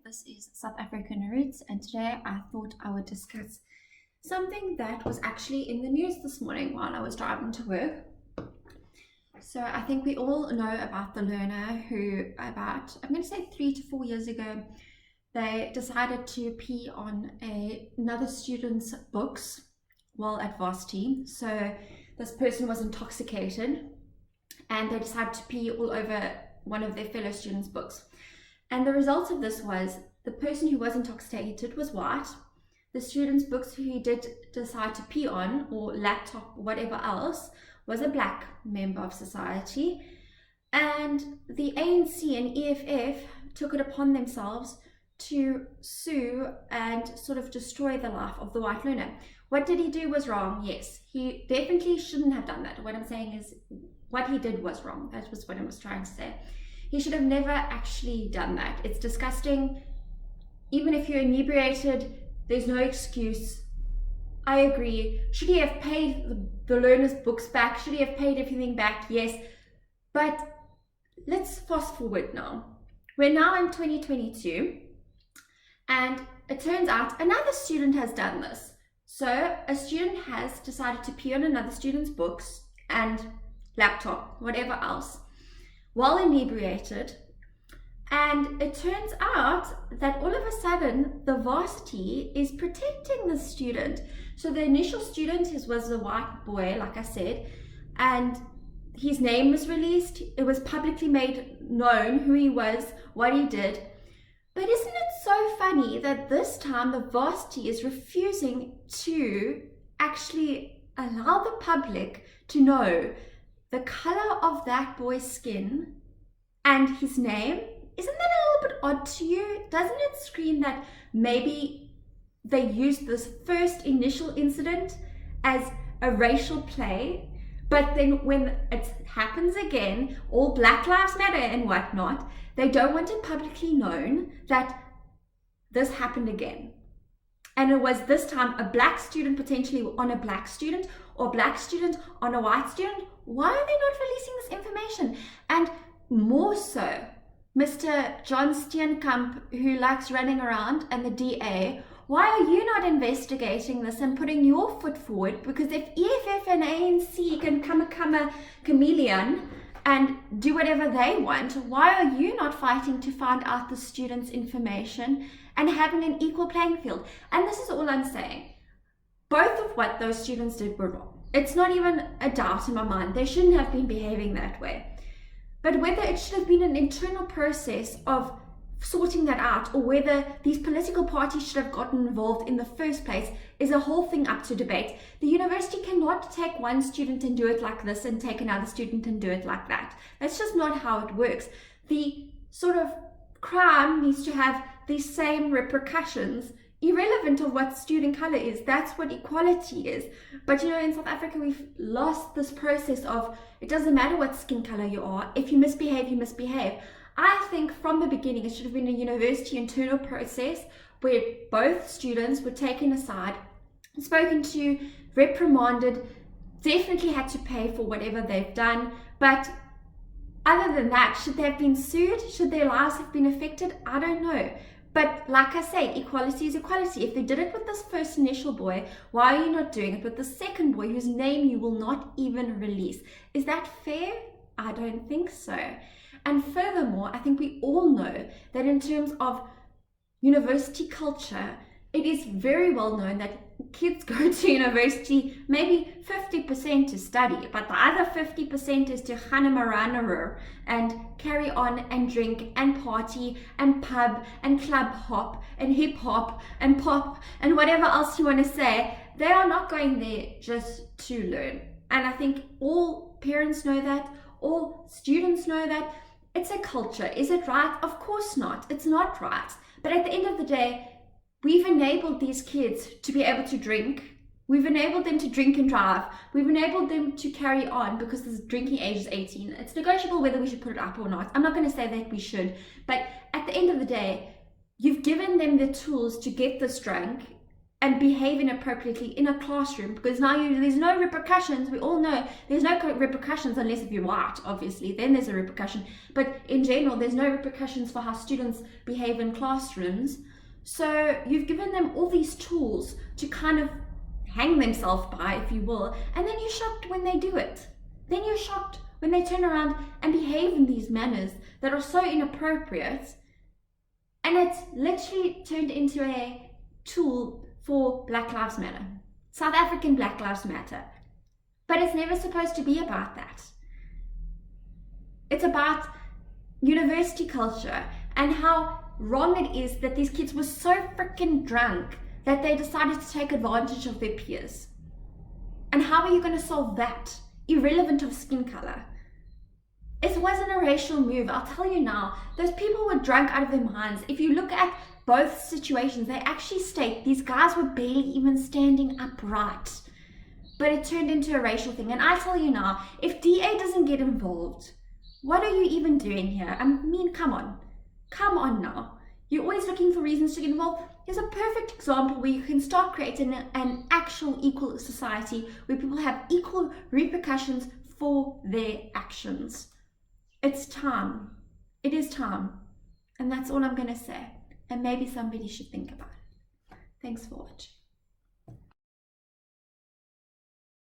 This is South African Roots, and today I thought I would discuss something that was actually in the news this morning while I was driving to work. So I think we all know about the learner who I'm going to say 3 to 4 years ago, they decided to pee on another student's books while at varsity. So this person was intoxicated and they decided to pee all over one of their fellow students' books. And the result of this was the person who was intoxicated was white. The student's books who he did decide to pee on, or laptop, or whatever else, was a black member of society. And the ANC and EFF took it upon themselves to sue and sort of destroy the life of the white learner. What did he do was wrong? Yes, he definitely shouldn't have done that. What I'm saying is what he did was wrong. That was what I was trying to say. He should have never actually done that. It's disgusting. Even if you're inebriated, there's no excuse. I agree. Should he have paid the learner's books back? Should he have paid everything back? Yes. But let's fast forward now. We're now in 2022, and it turns out another student has done this. So a student has decided to pee on another student's books and laptop, whatever else, while inebriated, and it turns out that all of a sudden the varsity is protecting the student. So the initial student was a white boy, like I said, and his name was released. It was publicly made known who he was, what he did. But isn't it so funny that this time the varsity is refusing to actually allow the public to know the color of that boy's skin and his name? Isn't that a little bit odd to you? Doesn't it scream that maybe they used this first initial incident as a racial play, but then when it happens again, all Black Lives Matter and whatnot, they don't want it publicly known that this happened again? And it was this time a black student potentially on a black student, or black student on a white student. Why are they not releasing this information? And more so, Mr. John Steenhuisen, who likes running around, and the DA, why are you not investigating this and putting your foot forward? Because if EFF and ANC can come a chameleon and do whatever they want, why are you not fighting to find out the students' information and having an equal playing field? And this is all I'm saying. Both of what those students did were wrong. It's not even a doubt in my mind. They shouldn't have been behaving that way. But whether it should have been an internal process of sorting that out, or whether these political parties should have gotten involved in the first place, is a whole thing up to debate. The university cannot take one student and do it like this and take another student and do it like that. That's just not how it works. The sort of crime needs to have the same repercussions, irrelevant of what student color is. That's what equality is. But in South Africa, we've lost this process of it doesn't matter what skin color you are. If you misbehave, you misbehave. I think from the beginning, it should have been a university internal process where both students were taken aside, spoken to, reprimanded, definitely had to pay for whatever they've done. But other than that, should they have been sued? Should their lives have been affected? I don't know. But like I say, equality is equality. If they did it with this first initial boy, why are you not doing it with the second boy whose name you will not even release? Is that fair? I don't think so. And furthermore, I think we all know that in terms of university culture, it is very well known that kids go to university maybe 50% to study, but the other 50% is to hanamaranarur and carry on and drink and party and pub and club hop and hip hop and pop and whatever else you want to say. They are not going there just to learn. And I think all parents know that, all students know that. It's a culture. Is it right? Of course not. It's not right. But at the end of the day, we've enabled these kids to be able to drink. We've enabled them to drink and drive. We've enabled them to carry on because the drinking age is 18. It's negotiable whether we should put it up or not. I'm not going to say that we should. But at the end of the day, you've given them the tools to get this drunk. and behave inappropriately in a classroom, because now there's no repercussions. We all know there's no repercussions unless if you're white, obviously, then there's a repercussion. But in general, there's no repercussions for how students behave in classrooms. So you've given them all these tools to kind of hang themselves by, if you will, and then you're shocked when they do it. Then you're shocked when they turn around and behave in these manners that are so inappropriate, and it's literally turned into a tool for Black Lives Matter, South African Black Lives Matter. But it's never supposed to be about that. It's about university culture and how wrong it is that these kids were so freaking drunk that they decided to take advantage of their peers. And how are you going to solve that, irrelevant of skin color? It wasn't a racial move, I'll tell you now. Those people were drunk out of their minds. If you look at both situations, they actually state these guys were barely even standing upright. But it turned into a racial thing. And I tell you now, if DA doesn't get involved, what are you even doing here? I mean, come on now. You're always looking for reasons to get involved. Here's a perfect example where you can start creating an actual equal society where people have equal repercussions for their actions. It's time. It is time. And that's all I'm going to say. And maybe somebody should think about it. Thanks for watching.